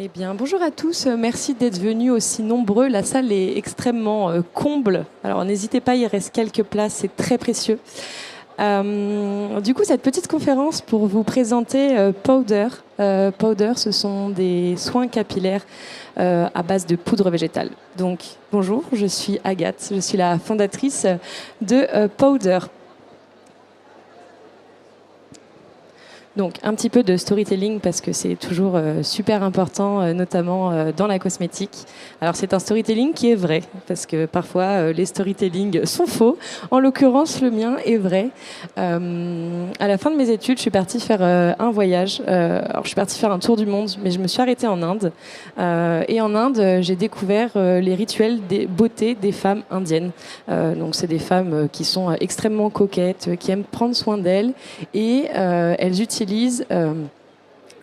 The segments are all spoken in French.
Eh bien, bonjour à tous. Merci d'être venus aussi nombreux. La salle est extrêmement comble. Alors, n'hésitez pas, il reste quelques places, c'est très précieux. Du coup, cette petite conférence pour vous présenter Powder. Powder, ce sont des soins capillaires à base de poudre végétale. Donc, bonjour, je suis Agathe. Je suis la fondatrice de Powder. Donc un petit peu de storytelling parce que c'est toujours super important, notamment dans la cosmétique. Alors c'est un storytelling qui est vrai parce que parfois les storytelling sont faux. En l'occurrence, le mien est vrai. À la fin de mes études, je suis partie faire un voyage. Alors je suis partie faire un tour du monde, mais je me suis arrêtée en Inde. Et en Inde, j'ai découvert les rituels des beauté des femmes indiennes. Donc c'est des femmes qui sont extrêmement coquettes, qui aiment prendre soin d'elles et elles utilisent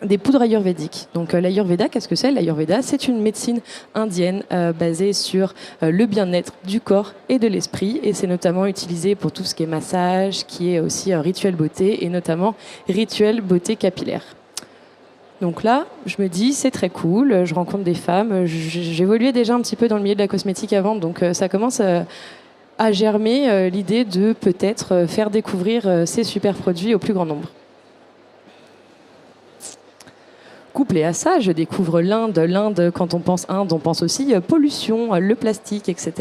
des poudres ayurvédiques. Donc l'ayurveda, qu'est-ce que c'est? L'ayurveda, c'est une médecine indienne basée sur le bien-être du corps et de l'esprit, et c'est notamment utilisé pour tout ce qui est massage, qui est aussi rituel beauté, et notamment rituel beauté capillaire. Donc là, je me dis, c'est très cool, je rencontre des femmes, j'évoluais déjà un petit peu dans le milieu de la cosmétique avant, donc ça commence à germer l'idée de peut-être faire découvrir ces super produits au plus grand nombre. Couplé à ça, je découvre l'Inde. L'Inde, quand on pense Inde, on pense aussi pollution, le plastique, etc.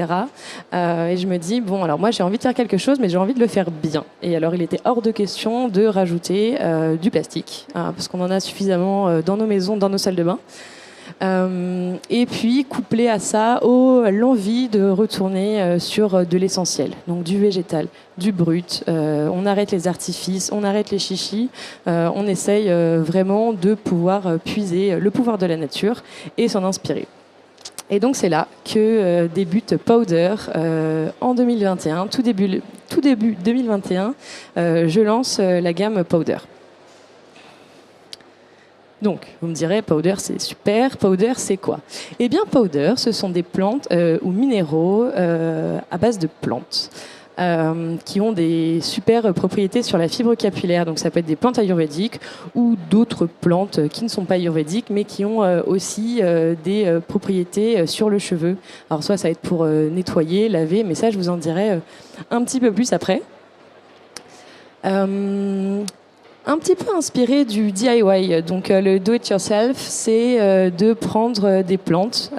Et je me dis, bon, alors moi j'ai envie de faire quelque chose, mais j'ai envie de le faire bien. Et alors il était hors de question de rajouter du plastique, parce qu'on en a suffisamment dans nos maisons, dans nos salles de bain. Et puis couplé à ça, l'envie de retourner sur de l'essentiel, donc du végétal, du brut. On arrête les artifices, on arrête les chichis, on essaye vraiment de pouvoir puiser le pouvoir de la nature et s'en inspirer. Et donc c'est là que débute Powder en 2021, tout début 2021, je lance la gamme Powder. Donc, vous me direz, powder, c'est super. Powder, c'est quoi? Eh bien, powder, ce sont des plantes ou minéraux à base de plantes qui ont des super propriétés sur la fibre capillaire. Donc, ça peut être des plantes ayurvédiques ou d'autres plantes qui ne sont pas ayurvédiques, mais qui ont aussi des propriétés sur le cheveu. Alors, soit ça va être pour nettoyer, laver, mais ça, je vous en dirai un petit peu plus après. Un petit peu inspiré du DIY, donc le do-it-yourself, c'est de prendre des plantes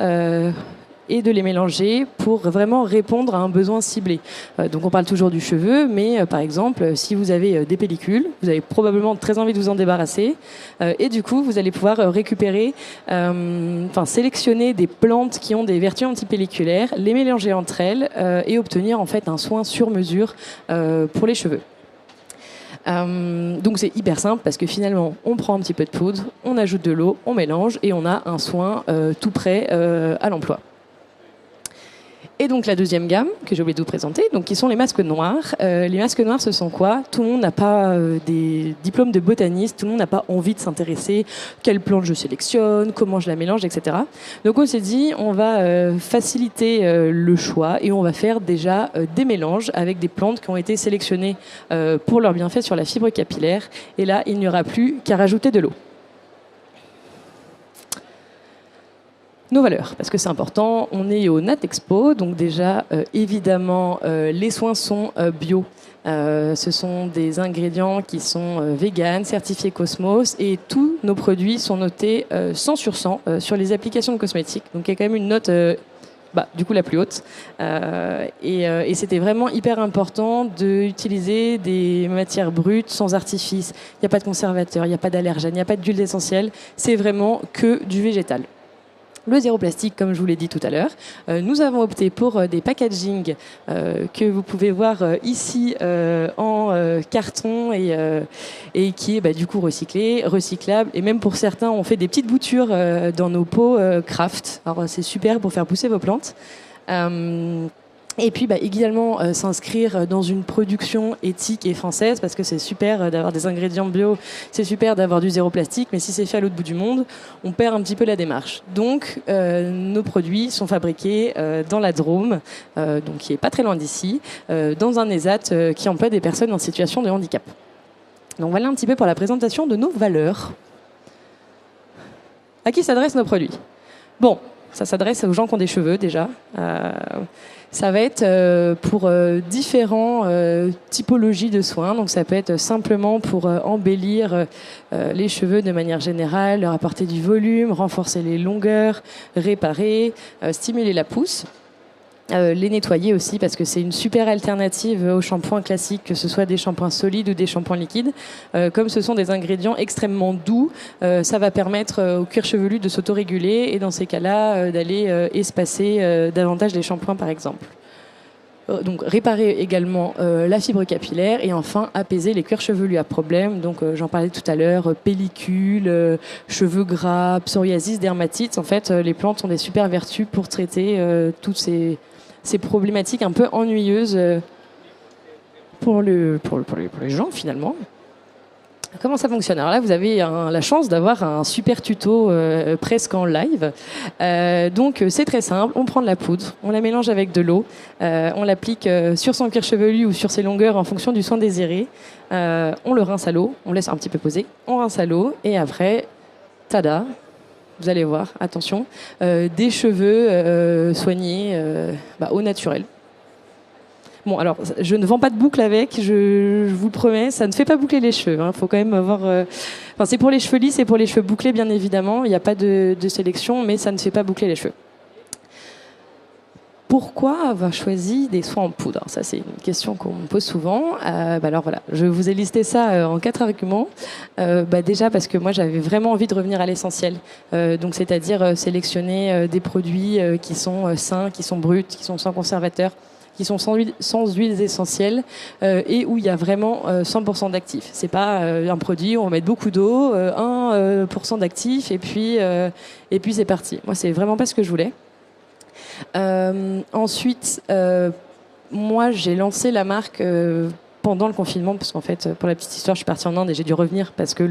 et de les mélanger pour vraiment répondre à un besoin ciblé. Donc on parle toujours du cheveu, mais par exemple, si vous avez des pellicules, vous avez probablement très envie de vous en débarrasser, et du coup vous allez pouvoir récupérer, sélectionner des plantes qui ont des vertus antipelliculaires, les mélanger entre elles et obtenir en fait un soin sur mesure pour les cheveux. Donc c'est hyper simple parce que finalement on prend un petit peu de poudre, on ajoute de l'eau, on mélange et on a un soin tout prêt à l'emploi. Et donc la deuxième gamme que j'ai oublié de vous présenter, donc qui sont les masques noirs. Les masques noirs, ce sont quoi? Tout le monde n'a pas des diplômes de botaniste, tout le monde n'a pas envie de s'intéresser quelle plante je sélectionne, comment je la mélange, etc. Donc on s'est dit, on va faciliter le choix et on va faire déjà des mélanges avec des plantes qui ont été sélectionnées pour leurs bienfaits sur la fibre capillaire. Et là, il n'y aura plus qu'à rajouter de l'eau. Nos valeurs, parce que c'est important, on est au Natexpo, donc déjà évidemment les soins sont bio. Ce sont des ingrédients qui sont vegan, certifiés Cosmos, et tous nos produits sont notés 100 sur 100 sur les applications de cosmétiques. Donc il y a quand même une note du coup la plus haute. Et c'était vraiment hyper important d'utiliser des matières brutes sans artifice. Il n'y a pas de conservateur, il n'y a pas d'allergène, il n'y a pas d'huile essentielle, c'est vraiment que du végétal. Le zéro plastique, comme je vous l'ai dit tout à l'heure. Nous avons opté pour des packaging que vous pouvez voir ici en carton et qui est du coup recyclé, recyclable. Et même pour certains, on fait des petites boutures dans nos pots craft. Alors c'est super pour faire pousser vos plantes. Et puis également s'inscrire dans une production éthique et française, parce que c'est super d'avoir des ingrédients bio, c'est super d'avoir du zéro plastique, mais si c'est fait à l'autre bout du monde, on perd un petit peu la démarche. Donc nos produits sont fabriqués dans la Drôme, donc qui est pas très loin d'ici, dans un ESAT qui emploie des personnes en situation de handicap. Donc voilà un petit peu pour la présentation de nos valeurs. À qui s'adressent nos produits? Bon, ça s'adresse aux gens qui ont des cheveux déjà. Ça va être pour différentes typologies de soins. Donc ça peut être simplement pour embellir les cheveux de manière générale, leur apporter du volume, renforcer les longueurs, réparer, stimuler la pousse. Les nettoyer aussi parce que c'est une super alternative aux shampoings classiques, que ce soit des shampoings solides ou des shampoings liquides. Comme ce sont des ingrédients extrêmement doux, ça va permettre au cuir chevelu de s'autoréguler et dans ces cas-là d'aller espacer davantage les shampoings par exemple. Donc réparer également la fibre capillaire et enfin apaiser les cuirs chevelus à problème. Donc j'en parlais tout à l'heure, pellicules, cheveux gras, psoriasis, dermatite. En fait, les plantes ont des super vertus pour traiter toutes ces problématiques un peu ennuyeuses pour les gens finalement. Comment ça fonctionne? Alors là, vous avez la chance d'avoir un super tuto presque en live. Donc c'est très simple, on prend de la poudre, on la mélange avec de l'eau, on l'applique sur son cuir chevelu ou sur ses longueurs en fonction du soin désiré. On le rince à l'eau, on laisse un petit peu poser, on rince à l'eau et après, tada, vous allez voir, attention, des cheveux soignés au naturel. Bon, alors, je ne vends pas de boucle avec, je vous le promets, ça ne fait pas boucler les cheveux. Il faut quand même avoir... Enfin, c'est pour les cheveux lisses et pour les cheveux bouclés, bien évidemment. Il n'y a pas de sélection, mais ça ne fait pas boucler les cheveux. Pourquoi avoir choisi des soins en poudre? Alors, ça, c'est une question qu'on me pose souvent. Alors voilà, je vous ai listé ça en 4 arguments. Déjà parce que moi, j'avais vraiment envie de revenir à l'essentiel. Donc, c'est-à-dire sélectionner des produits qui sont sains, qui sont bruts, qui sont sans conservateur, qui sont sans huiles essentielles et où il y a vraiment 100% d'actifs. C'est pas un produit où on va mettre beaucoup d'eau, 1% d'actifs et puis c'est parti. Moi, c'est vraiment pas ce que je voulais. Ensuite, moi, j'ai lancé la marque pendant le confinement, parce qu'en fait, pour la petite histoire, je suis partie en Inde et j'ai dû revenir parce que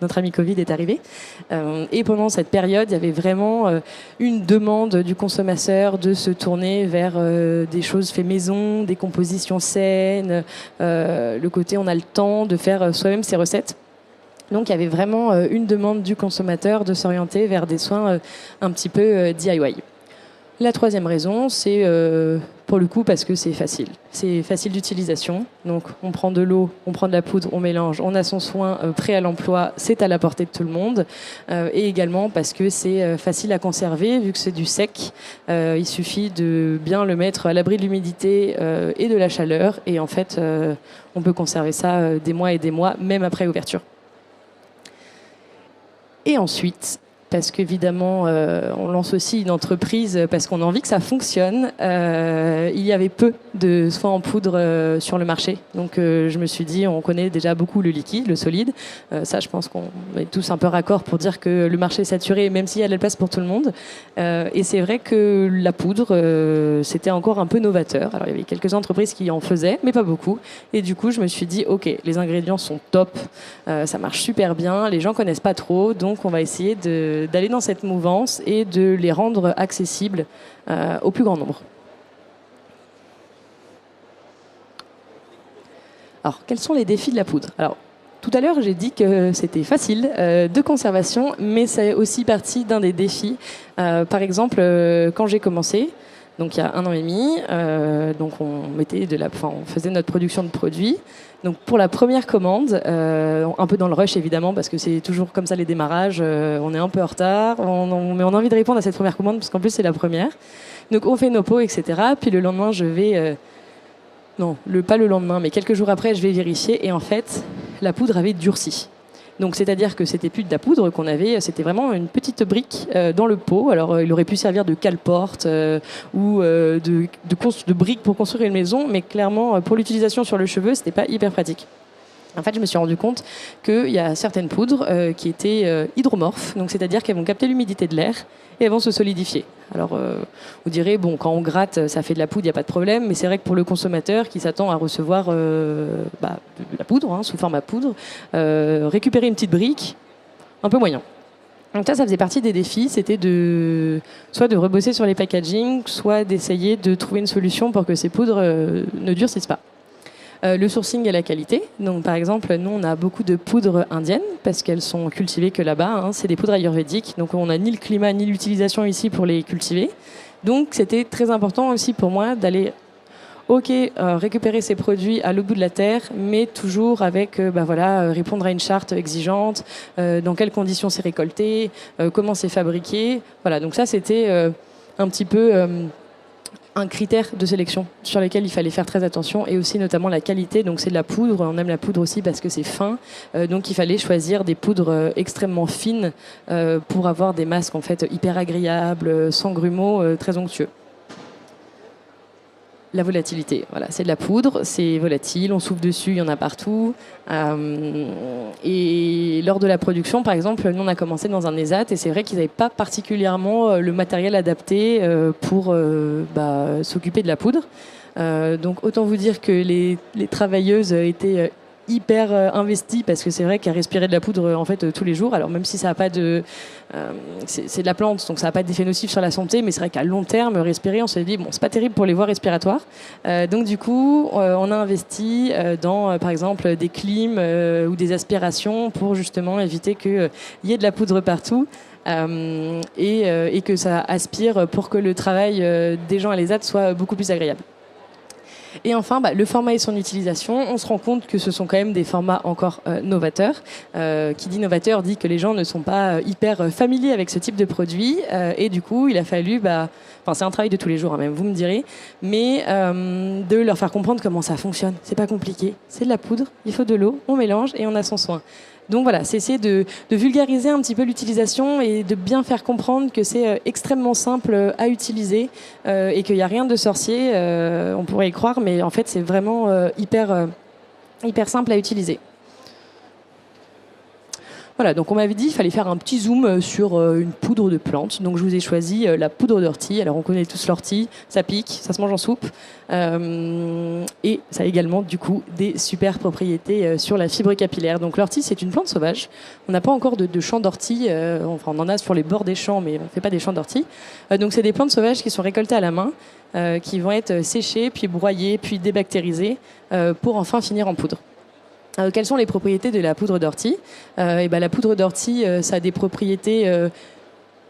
notre ami Covid est arrivé. Et pendant cette période, il y avait vraiment une demande du consommateur de se tourner vers des choses faites maison, des compositions saines, le côté on a le temps de faire soi-même ses recettes. Donc il y avait vraiment une demande du consommateur de s'orienter vers des soins un petit peu DIY. La troisième raison, c'est pour le coup parce que c'est facile. C'est facile d'utilisation. Donc on prend de l'eau, on prend de la poudre, on mélange, on a son soin prêt à l'emploi, c'est à la portée de tout le monde. Et également parce que c'est facile à conserver vu que c'est du sec. Il suffit de bien le mettre à l'abri de l'humidité et de la chaleur. Et en fait, on peut conserver ça des mois et des mois, même après ouverture. Et ensuite... parce qu'évidemment, on lance aussi une entreprise parce qu'on a envie que ça fonctionne. Il y avait peu de soins en poudre sur le marché. Donc, je me suis dit, on connaît déjà beaucoup le liquide, le solide. Ça, je pense qu'on est tous un peu raccord pour dire que le marché est saturé, même s'il y a de la place pour tout le monde. Et c'est vrai que la poudre, c'était encore un peu novateur. Alors, il y avait quelques entreprises qui en faisaient, mais pas beaucoup. Et du coup, je me suis dit, OK, les ingrédients sont top. Ça marche super bien. Les gens connaissent pas trop. Donc, on va essayer d'aller dans cette mouvance et de les rendre accessibles au plus grand nombre. Alors, quels sont les défis de la poudre? Alors, tout à l'heure, j'ai dit que c'était facile de conservation, mais c'est aussi partie d'un des défis. Par exemple, quand j'ai commencé, donc il y a 1 an et demi, donc on faisait notre production de produits. Donc pour la première commande, un peu dans le rush évidemment, parce que c'est toujours comme ça les démarrages, on est un peu en retard, mais on a envie de répondre à cette première commande, parce qu'en plus c'est la première. Donc on fait nos pots, etc. Puis le lendemain, je vais... pas le lendemain, mais quelques jours après, je vais vérifier, et en fait, la poudre avait durci. Donc, c'est-à-dire que c'était plus de la poudre qu'on avait, c'était vraiment une petite brique dans le pot. Alors, il aurait pu servir de cale-porte ou de brique pour construire une maison, mais clairement, pour l'utilisation sur le cheveu, c'était pas hyper pratique. En fait, je me suis rendu compte qu'il y a certaines poudres qui étaient hydromorphes, donc c'est-à-dire qu'elles vont capter l'humidité de l'air et elles vont se solidifier. Alors, vous direz, bon, quand on gratte, ça fait de la poudre, il n'y a pas de problème, mais c'est vrai que pour le consommateur qui s'attend à recevoir de la poudre, sous format poudre, récupérer une petite brique, un peu moyen. Donc ça faisait partie des défis, c'était soit de rebosser sur les packaging, soit d'essayer de trouver une solution pour que ces poudres ne durcissent pas. Le sourcing et la qualité. Donc, par exemple, nous, on a beaucoup de poudres indiennes parce qu'elles sont cultivées que là-bas. Hein. C'est des poudres ayurvédiques. Donc, on n'a ni le climat ni l'utilisation ici pour les cultiver. Donc, c'était très important aussi pour moi d'aller récupérer ces produits à l'autre bout de la terre, mais toujours avec répondre à une charte exigeante, dans quelles conditions c'est récolté, comment c'est fabriqué. Voilà, donc ça, c'était un petit peu un critère de sélection sur lequel il fallait faire très attention, et aussi notamment la qualité. Donc c'est de la poudre, on aime la poudre aussi parce que c'est fin, donc il fallait choisir des poudres extrêmement fines pour avoir des masques en fait hyper agréables, sans grumeaux, très onctueux. La volatilité, voilà, c'est de la poudre, c'est volatile, on souffle dessus, il y en a partout. Et lors de la production, par exemple, nous on a commencé dans un ESAT et c'est vrai qu'ils n'avaient pas particulièrement le matériel adapté pour s'occuper de la poudre. Donc autant vous dire que les travailleuses étaient hyper investies parce que c'est vrai qu'elles respiraient de la poudre en fait tous les jours. Alors même si ça n'a pas de, c'est de la plante, donc ça n'a pas d'effet nocif sur la santé, mais c'est vrai qu'à long terme respirer, on s'est dit bon c'est pas terrible pour les voies respiratoires. Donc du coup on a investi dans par exemple des clims ou des aspirations pour justement éviter qu'il y ait de la poudre partout. Et que ça aspire pour que le travail des gens à l'ESAT soit beaucoup plus agréable. Et enfin, le format et son utilisation, on se rend compte que ce sont quand même des formats encore novateurs. Qui dit novateur dit que les gens ne sont pas hyper familiers avec ce type de produit. Et du coup, il a fallu, c'est un travail de tous les jours, hein, même vous me direz, mais de leur faire comprendre comment ça fonctionne. C'est pas compliqué, c'est de la poudre, il faut de l'eau, on mélange et on a son soin. Donc voilà, c'est essayer de vulgariser un petit peu l'utilisation et de bien faire comprendre que c'est extrêmement simple à utiliser et qu'il n'y a rien de sorcier, on pourrait y croire, mais en fait c'est vraiment hyper simple à utiliser. Voilà, donc on m'avait dit qu'il fallait faire un petit zoom sur une poudre de plante. Donc je vous ai choisi la poudre d'ortie. Alors on connaît tous l'ortie, ça pique, ça se mange en soupe. Et ça a également du coup des super propriétés sur la fibre capillaire. Donc l'ortie c'est une plante sauvage. On n'a pas encore de champs d'ortie. Enfin on en a sur les bords des champs, mais on ne fait pas des champs d'ortie. Donc c'est des plantes sauvages qui sont récoltées à la main, qui vont être séchées, puis broyées, puis débactérisées pour enfin finir en poudre. Quelles sont les propriétés de la poudre d'ortie ? La poudre d'ortie, ça a des propriétés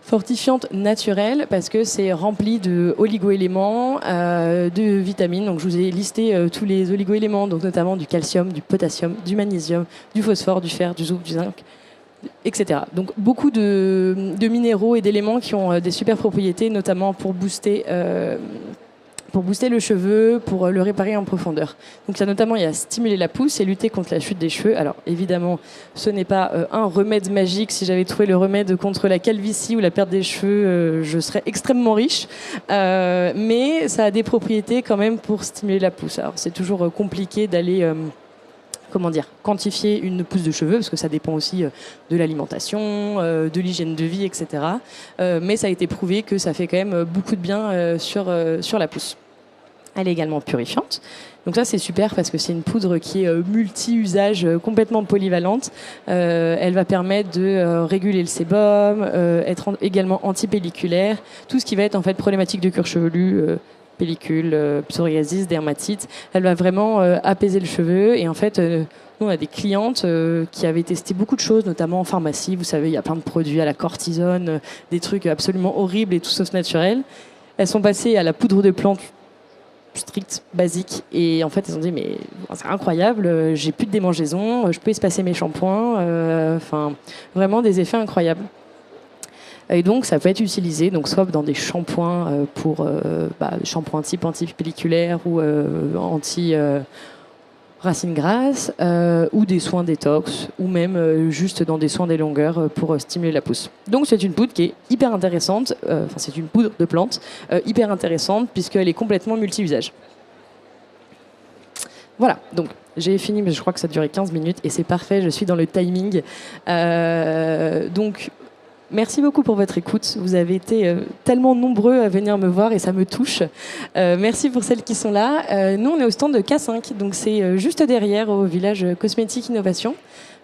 fortifiantes naturelles parce que c'est rempli de oligo-éléments, de vitamines. Donc je vous ai listé tous les oligo-éléments, donc notamment du calcium, du potassium, du magnésium, du phosphore, du fer, du soufre, du zinc, etc. Donc beaucoup de minéraux et d'éléments qui ont des super propriétés, notamment pour booster le cheveu, pour le réparer en profondeur. Donc ça notamment, il y a stimuler la pousse et lutter contre la chute des cheveux. Alors évidemment, ce n'est pas un remède magique. Si j'avais trouvé le remède contre la calvitie ou la perte des cheveux, je serais extrêmement riche. Mais ça a des propriétés quand même pour stimuler la pousse. Alors c'est toujours compliqué d'aller quantifier une pousse de cheveux, parce que ça dépend aussi de l'alimentation, de l'hygiène de vie, etc. Mais ça a été prouvé que ça fait quand même beaucoup de bien sur la pousse. Elle est également purifiante. Donc ça, c'est super parce que c'est une poudre qui est multi-usage, complètement polyvalente. Elle va permettre de réguler le sébum, être également antipelliculaire, tout ce qui va être en fait problématique de cuir chevelu, pellicule, psoriasis, dermatite. Elle va vraiment apaiser le cheveu. Et en fait, nous, on a des clientes qui avaient testé beaucoup de choses, notamment en pharmacie. Vous savez, il y a plein de produits à la cortisone, des trucs absolument horribles et tout sauf naturels. Elles sont passées à la poudre de plante stricte, basique. Et en fait, elles ont dit, mais c'est incroyable, j'ai plus de démangeaisons, je peux espacer mes shampoings. Vraiment des effets incroyables. Et donc, ça peut être utilisé soit dans des shampoings pour shampoing type anti-pelliculaire ou anti-racines grasses, ou des soins détox, ou même juste dans des soins des longueurs pour stimuler la pousse. Donc, c'est une poudre qui est hyper intéressante. C'est une poudre de plante hyper intéressante puisqu'elle est complètement multi-usage. Voilà, donc j'ai fini, mais je crois que ça a duré 15 minutes et c'est parfait, je suis dans le timing. Donc, merci beaucoup pour votre écoute. Vous avez été tellement nombreux à venir me voir et ça me touche. Merci pour celles qui sont là. Nous, on est au stand de K5, donc c'est juste derrière au village Cosmétique Innovation.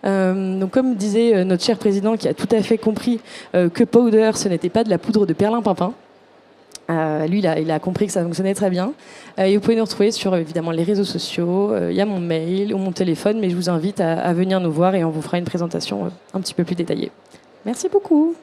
Donc, comme disait notre cher président qui a tout à fait compris que powder, ce n'était pas de la poudre de perlimpinpin. Lui, il a compris que ça fonctionnait très bien. Et vous pouvez nous retrouver sur évidemment les réseaux sociaux. Il y a mon mail ou mon téléphone, mais je vous invite à venir nous voir et on vous fera une présentation un petit peu plus détaillée. Merci beaucoup.